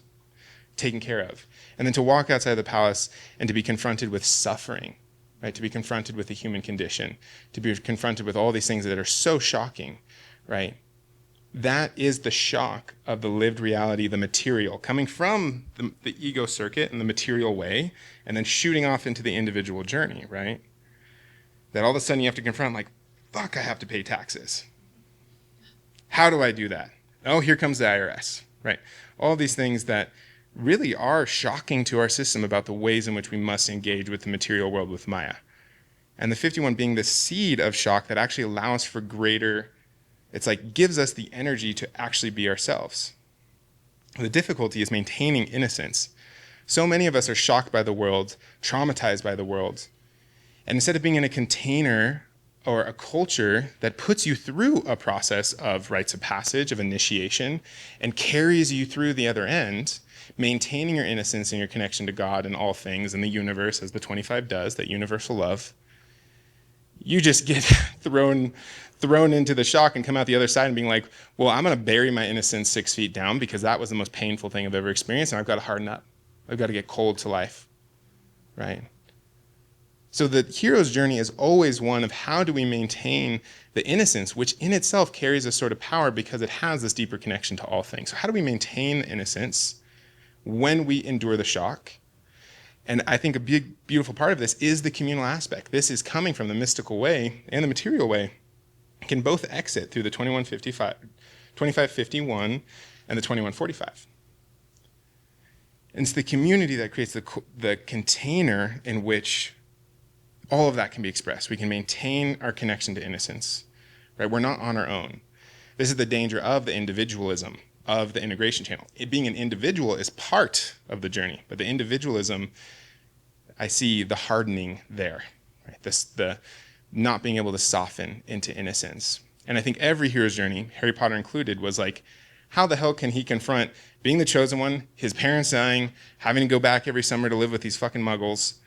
taken care of. And then to walk outside the palace and to be confronted with suffering, right? To be confronted with the human condition, to be confronted with all these things that are so shocking, right? That is the shock of the lived reality, the material, coming from the ego circuit and the material way, and then shooting off into the individual journey, right? That all of a sudden you have to confront, like, fuck, I have to pay taxes. How do I do that? Oh, here comes the IRS, right? All these things that really are shocking to our system about the ways in which we must engage with the material world with Maya. And the 51 being the seed of shock that actually allows for greater, it's like gives us the energy to actually be ourselves. The difficulty is maintaining innocence. So many of us are shocked by the world, traumatized by the world. And instead of being in a container or a culture that puts you through a process of rites of passage, of initiation, and carries you through the other end, maintaining your innocence and your connection to God and all things and the universe, as the 25 does, that universal love, you just get thrown into the shock and come out the other side and being like, well, I'm going to bury my innocence 6 feet down because that was the most painful thing I've ever experienced, and I've got to harden up. I've got to get cold to life, right? So the hero's journey is always one of how do we maintain the innocence, which in itself carries a sort of power because it has this deeper connection to all things. So how do we maintain the innocence when we endure the shock? And I think a big, beautiful part of this is the communal aspect. This is coming from the mystical way and the material way. It can both exit through the 2551 and the 2145. And it's the community that creates the container in which all of that can be expressed. We can maintain our connection to innocence, right? We're not on our own. This is the danger of the individualism of the integration channel. It being an individual is part of the journey, but the individualism, I see the hardening there, right? The not being able to soften into innocence. And I think every hero's journey, Harry Potter included, was like, how the hell can he confront being the chosen one, his parents dying, having to go back every summer to live with these fucking muggles,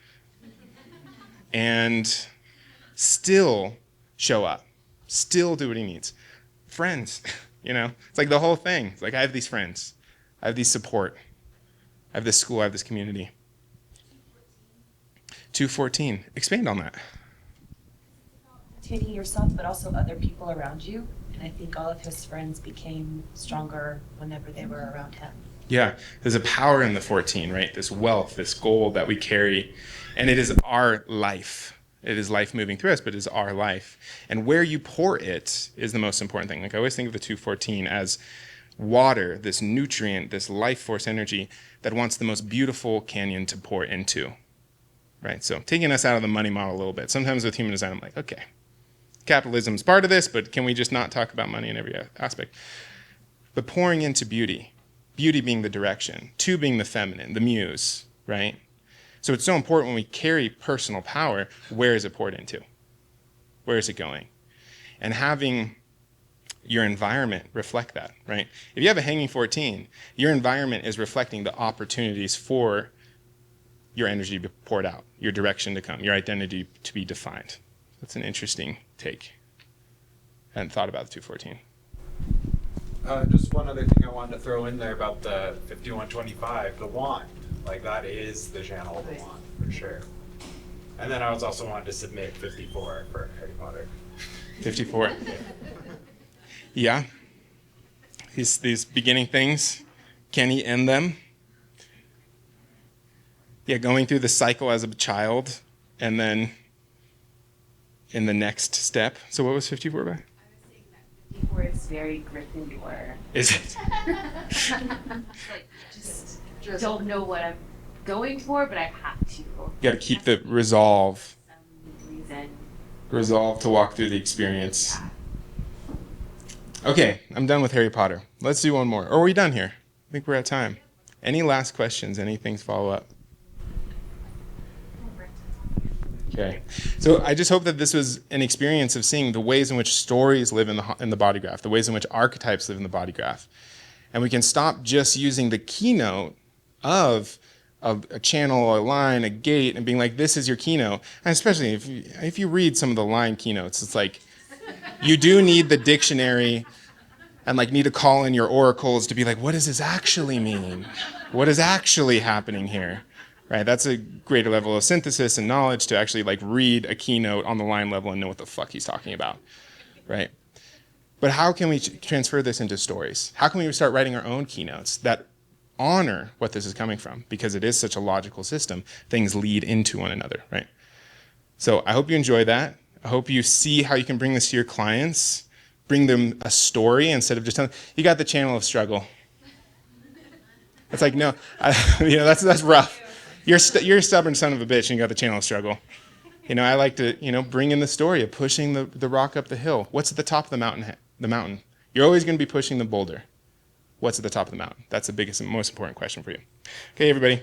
and still show up, still do what he needs. Friends, you know, it's like the whole thing. It's like, I have these friends, I have these support, I have this school, I have this community. 214, expand on that. Maintaining yourself, but also other people around you. And I think all of his friends became stronger whenever they were around him. Yeah, there's a power in the 14, right? This wealth, this gold that we carry, and it is our life. It is life moving through us, but it is our life. And where you pour it is the most important thing. Like I always think of the 214 as water, this nutrient, this life force energy that wants the most beautiful canyon to pour into, right? So taking us out of the money model a little bit. Sometimes with human design, I'm like, okay, capitalism is part of this, but can we just not talk about money in every aspect? But pouring into beauty, beauty being the direction, 2 being the feminine, the muse, right? So it's so important when we carry personal power, where is it poured into? Where is it going? And having your environment reflect that, right? If you have a hanging 14, your environment is reflecting the opportunities for your energy to be poured out, your direction to come, your identity to be defined. That's an interesting take. I hadn't thought about the 214. Just one other thing I wanted to throw in there about the 5125, the wand. Like that is the channel of the wand for sure. And then I was also wanted to submit 54 for Harry Potter. 54. Yeah. These beginning things, can he end them? Yeah, going through the cycle as a child and then in the next step. So what was 54 by? I was saying that 54 is It's very Gryffindor. Is it? Like, just don't know what I'm going for, but I have to. You got to keep the resolve. Some reason. Resolve to walk through the experience. Okay, I'm done with Harry Potter. Let's do one more. Or are we done here? I think we're at time. Any last questions? Any things follow up? Okay. So I just hope that this was an experience of seeing the ways in which stories live in the body graph, the ways in which archetypes live in the body graph. And we can stop just using the keynote of a channel, a line, a gate, and being like, this is your keynote. And especially if you read some of the line keynotes, it's like, you do need the dictionary and like need to call in your oracles to be like, what does this actually mean? What is actually happening here? Right? That's a greater level of synthesis and knowledge to actually like read a keynote on the line level and know what the fuck he's talking about. Right? But how can we transfer this into stories? How can we start writing our own keynotes that honor what this is coming from? Because it is such a logical system, things lead into one another, right? So I hope you enjoy that. I hope you see how you can bring this to your clients, bring them a story instead of just telling, you got the channel of struggle. It's like, no, that's rough. You're a stubborn son of a bitch and you got the channel of struggle. I like to, bring in the story of pushing the rock up the hill. What's at the top of the mountain? You're always going to be pushing the boulder. What's at the top of the mountain? That's the biggest and most important question for you. Okay, everybody.